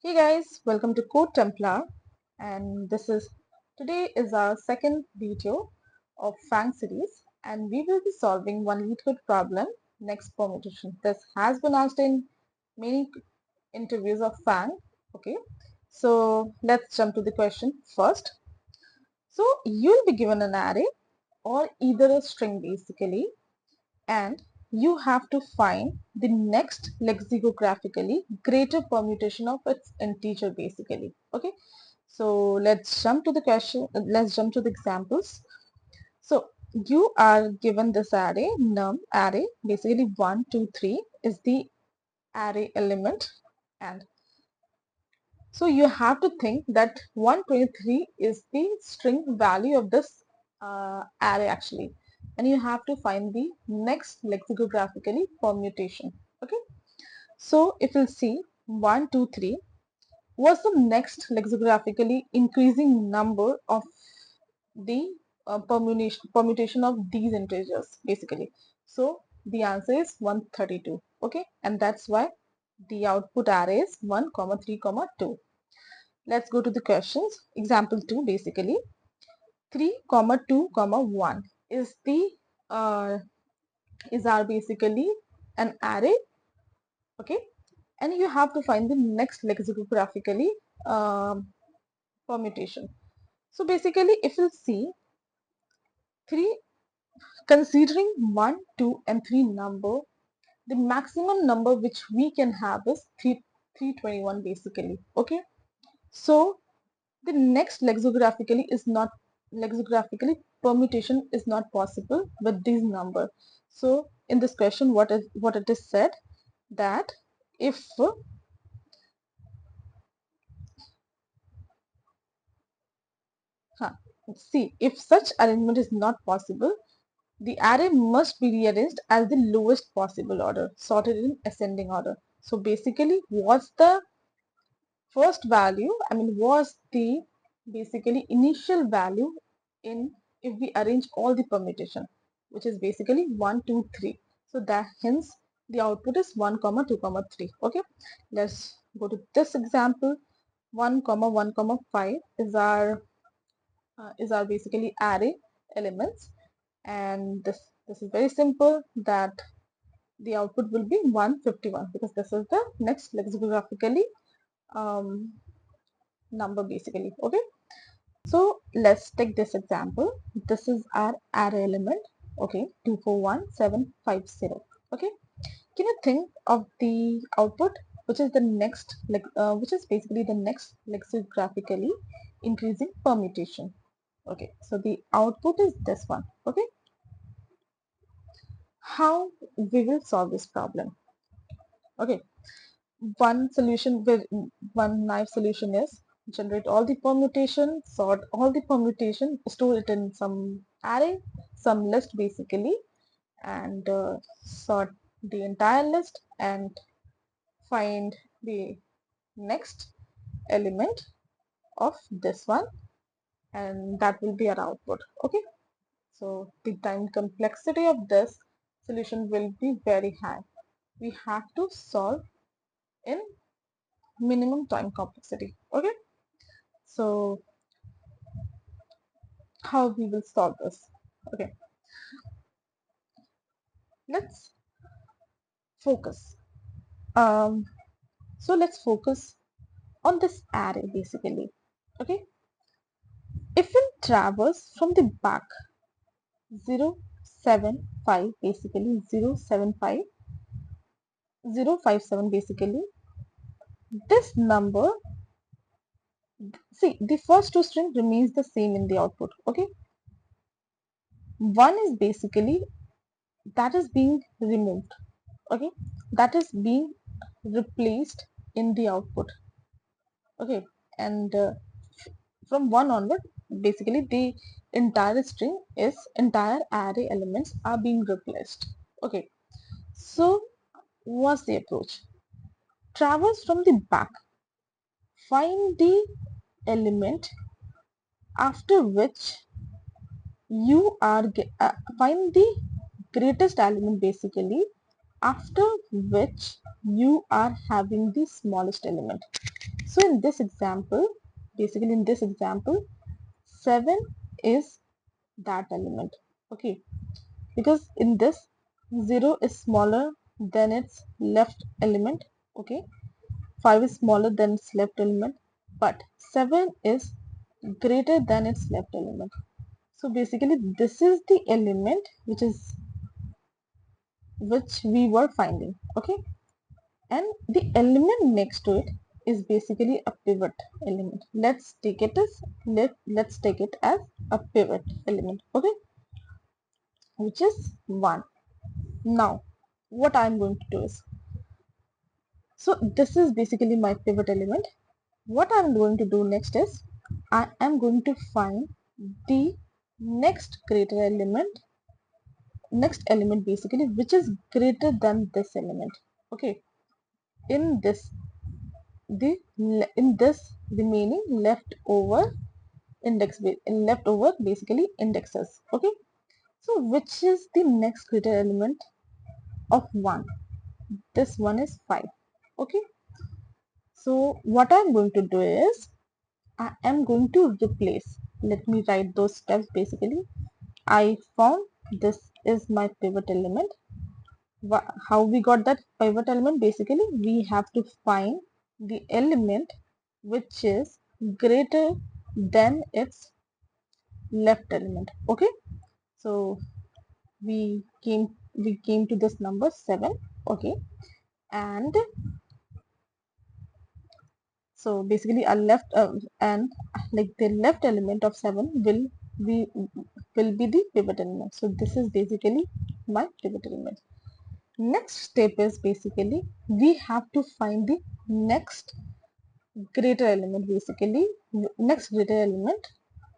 Hey guys, welcome to Code Templar, and today is our second video of FAANG series, and we will be solving one Leetcode problem, next permutation. This has been asked in many interviews of FAANG. Okay, so let's jump to the question first. So you'll be given an array or either a string basically, and you have to find the next lexicographically greater permutation of its integer basically. Okay, so let's jump to the question. Let's jump to the examples. So you are given this array, num array, basically 1 2 3 is the array element, and so you have to think that 123 is the string value of this array actually, and you have to find the next lexicographically permutation. Okay, so if you'll see 1 2 3 was the next lexicographically increasing number of the permutation of these integers basically. So the answer is 132. Okay, and that's why the output array is 1 comma 3 comma 2. Let's go to the questions. Example 2 basically 3 comma 2 comma 1 is the uh, is our basically an array. Okay, and you have to find the next lexicographically permutation. So basically if you see 3, considering 1 2 and 3 number, the maximum number which we can have is 321 basically. Okay, so the next lexicographically permutation is not possible with this number. So in this question what it is said that if huh, see, if such arrangement is not possible, the array must be rearranged as the lowest possible order, sorted in ascending order. So basically what's the first value, was the basically initial value in if we arrange all the permutation, which is basically 1 2 3. So that hence the output is 1 comma 2 comma 3. Okay, let's go to this example. 1 comma 1 comma 5 is our basically array elements, and this is very simple that the output will be 151 because this is the next lexicographically um, number basically. Okay, so let's take this example. This is our array element. Okay, 241750. Okay, can you think of the output which is the next which is basically the next lexicographically increasing permutation? Okay, so the output is this one. Okay, how we will solve this problem? Okay, one knife solution is generate all the permutation, sort all the permutation, store it in some array, some list basically, and sort the entire list and find the next element of this one, and that will be our output. Okay, so the time complexity of this solution will be very high. We have to solve in minimum time complexity. Okay, so how we will solve this? Okay, let's focus. Um, so let's focus on this array basically. Okay, if we traverse from the back 075 basically 057 basically, this number, see, the first two string remains the same in the output. Okay, one is basically that is being removed. Okay, that is being replaced in the output. Okay, and from one onward basically the entire array elements are being replaced. Okay, so what's the approach? Traverse from the back, find the element after which you are find the greatest element basically after which you are having the smallest element. So in this example, basically in this example, 7 is that element. Okay, because in this 0 is smaller than its left element. Okay, 5 is smaller than its left element, but 7 is greater than its left element. So basically this is the element which we were finding. Okay, and the element next to it is basically a pivot element. Let's take it as a pivot element. Okay, which is 1. Now what I'm going to do is, so this is basically my pivot element. What I'm going to do next is, I am going to find the next element basically, which is greater than this element. Okay, in this in this remaining leftover basically indexes. Okay, so which is the next greater element of 1? This one is 5. Okay, so what I'm going to do is, I am going to replace. Let me write those steps basically. I found this is my pivot element. How we got that pivot element? Basically, we have to find the element which is greater than its left element. Okay, so we came to this number 7. Okay, and so basically our left and like the left element of 7 be will be the pivot element. So this is basically my pivot element. Next step is basically we have to find the next greater element, basically next greater element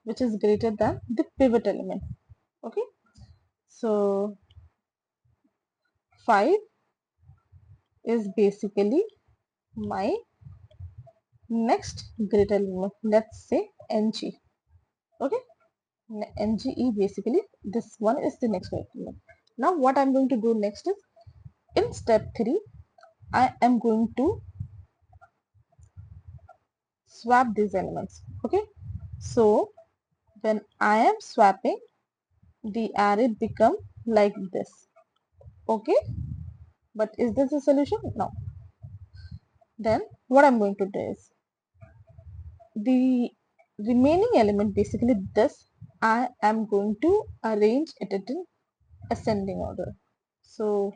which is greater than the pivot element. Okay, so 5 is basically my next greater element. Let's say ng. Okay, NGE, basically this one is the next greater element. Now what I'm going to do next is, in step 3 I am going to swap these elements. Okay, so when I am swapping, the array become like this. Okay, but is this a solution? No. Then what I'm going to do is, the remaining element, basically this, I am going to arrange it in ascending order. So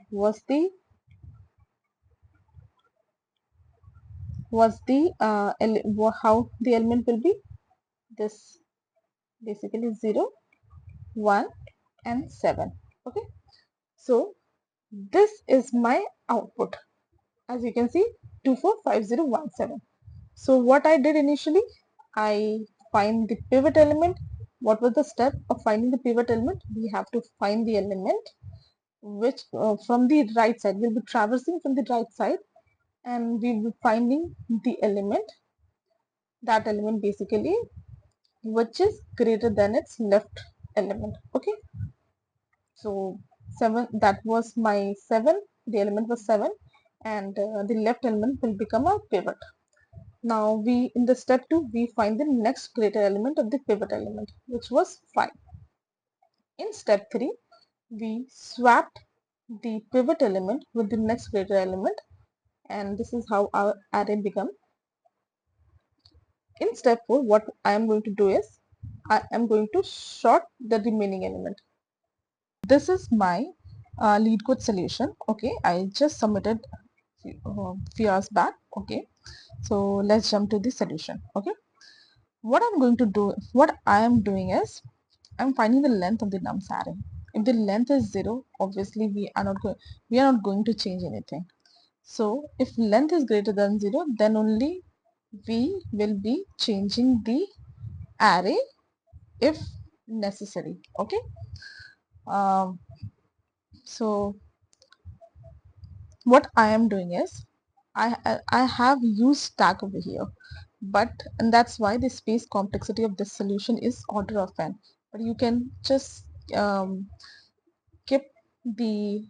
how the element will be? This basically 0, 1 and 7. Okay, so this is my output. As you can see, 245017. So what I did initially, I find the pivot element. What was the step of finding the pivot element? We have to find the element which from the right side. We'll be traversing from the right side and we'll be finding the element, that element basically which is greater than its left element. Okay, so 7, that was my 7, the element was 7, and the left element will become a pivot. Now we, in the step 2, we find the next greater element of the pivot element, which was 5. In step 3, we swapped the pivot element with the next greater element, and this is how our array becomes. In step 4, what I am going to do is, I am going to sort the remaining element. This is my Leetcode solution. Okay, I just submitted few hours back. Okay, so let's jump to the solution. Okay, what I am doing is, I'm finding the length of the nums array. If the length is 0, obviously we are not going to change anything. So if length is greater than 0, then only we will be changing the array if necessary. Okay, um, so what I am doing is, I have used stack over here, but and that's why the space complexity of this solution is order of n. But you can just keep the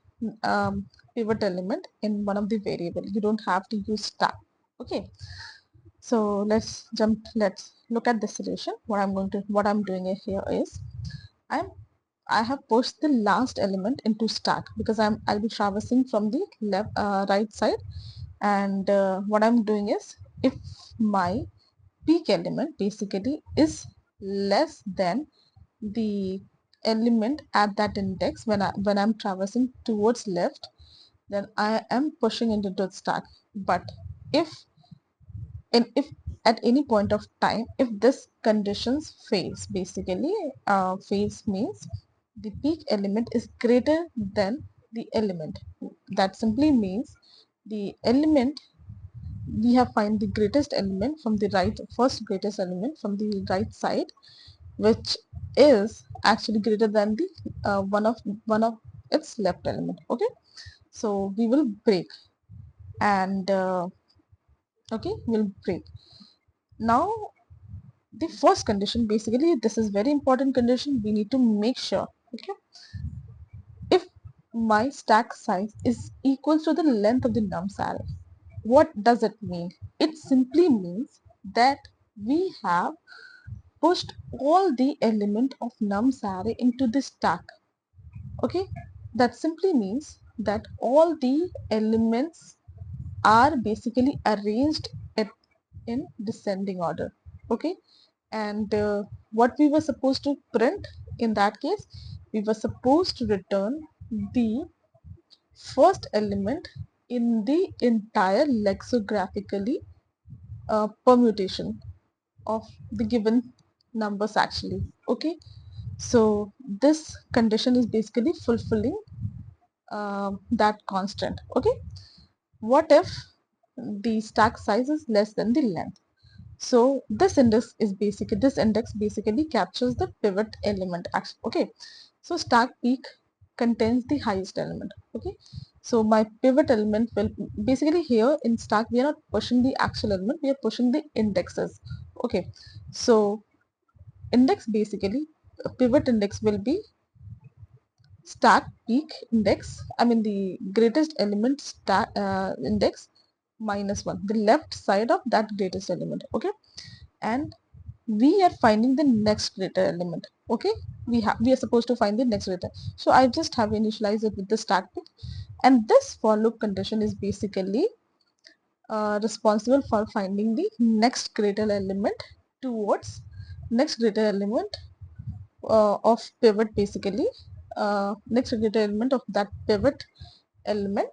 pivot element in one of the variable. You don't have to use stack. Okay, So let's look at the solution. What I'm doing here is I'm I have pushed the last element into stack because I'll be traversing from the right side, and what I'm doing is, if my peak element basically is less than the element at that index when I'm traversing towards left, then I am pushing into the stack. But if if at any point of time, if this conditions fails, basically fails means the peak element is greater than the element. That simply means the element, we have find the greatest element from the right, first greatest element from the right side, which is actually greater than the one of its left element. Okay, so we will break, and okay, we'll break. Now the first condition, basically this is very important condition, we need to make sure, okay, if my stack size is equal to the length of the nums array. What does it mean? It simply means that we have pushed all the element of nums array into the stack. Okay, that simply means that all the elements are basically arranged in descending order. Okay, and what we were supposed to print in that case, we were supposed to return the first element in the entire lexicographically permutation of the given numbers actually. Okay, so this condition is basically fulfilling that constant. Okay, what if the stack size is less than the length? So this index basically captures the pivot element. Okay, so stack peak contains the highest element. Okay, so my pivot element will basically, here in stack we are not pushing the actual element, we are pushing the indexes. Okay, so index basically, pivot index will be stack peak index, I mean the greatest element stack index minus 1, the left side of that greatest element. Okay, and we are finding the next greater element. Okay, we are supposed to find the next greater, so I just have initialized it with the stack pick, and this for loop condition is basically responsible for finding the next greater element towards next greater element of pivot, basically next greater element of that pivot element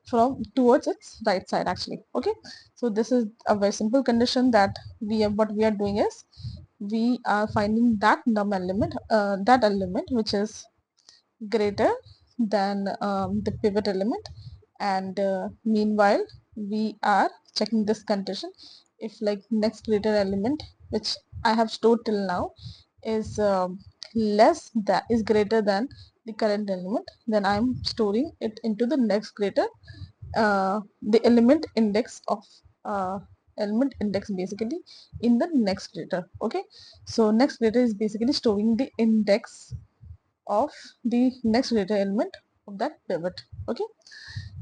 from towards its right side actually. Okay, so this is a very simple condition that what we are doing is we are finding that num element, that element which is greater than the pivot element, and meanwhile we are checking this condition. If like next greater element which I have stored till now is greater than the current element, then I am storing it into the next greater, the element index basically in the next greater. Okay, so next greater is basically storing the index of the next greater element of that pivot. Okay,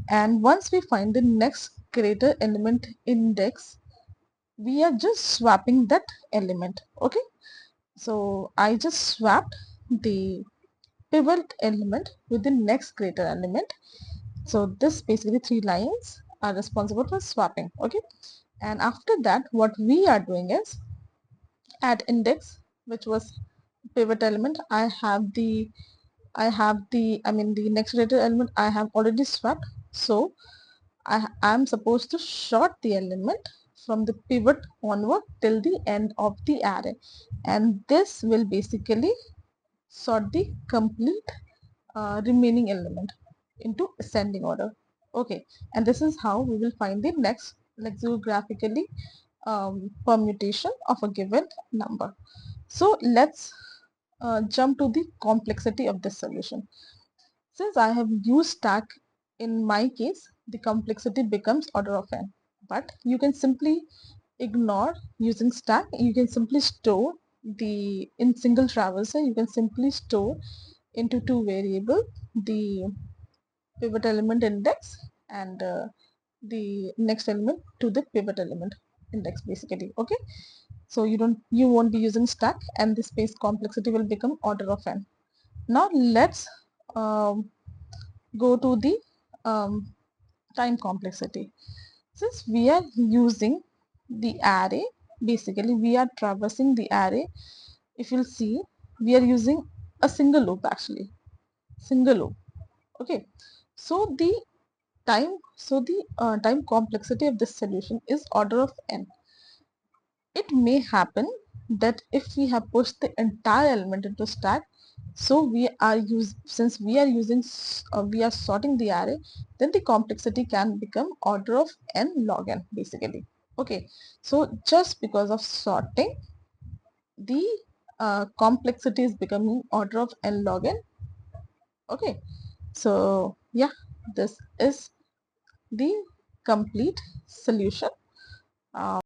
and once we find the next greater element index, we are just swapping that element. Okay, so I just swapped the pivot element with the next greater element. So this basically 3 lines are responsible for swapping. Okay, and after that what we are doing is, at index which was pivot element, I mean the next greater element I have already swapped. So I am supposed to sort the element from the pivot onward till the end of the array, and this will basically sort the complete remaining element into ascending order. Okay, and this is how we will find the next lexicographically permutation of a given number. So let's jump to the complexity of this solution. Since I have used stack, in my case the complexity becomes order of n, but you can simply ignore using stack. You can simply store the, in single traversal you can simply store into two variable the pivot element index and the next element to the pivot element. index basically. Okay, so you won't be using stack, and the space complexity will become order of n. Now let's go to the time complexity. Since we are using the array, basically we are traversing the array. If you'll see, we are using a single loop, actually single loop. Okay, so the time complexity of this solution is order of n. It may happen that if we have pushed the entire element into stack, so since we are we are sorting the array, then the complexity can become order of n log n basically. Okay, so just because of sorting, the complexity is becoming order of n log n. Okay, so yeah, this is the complete solution.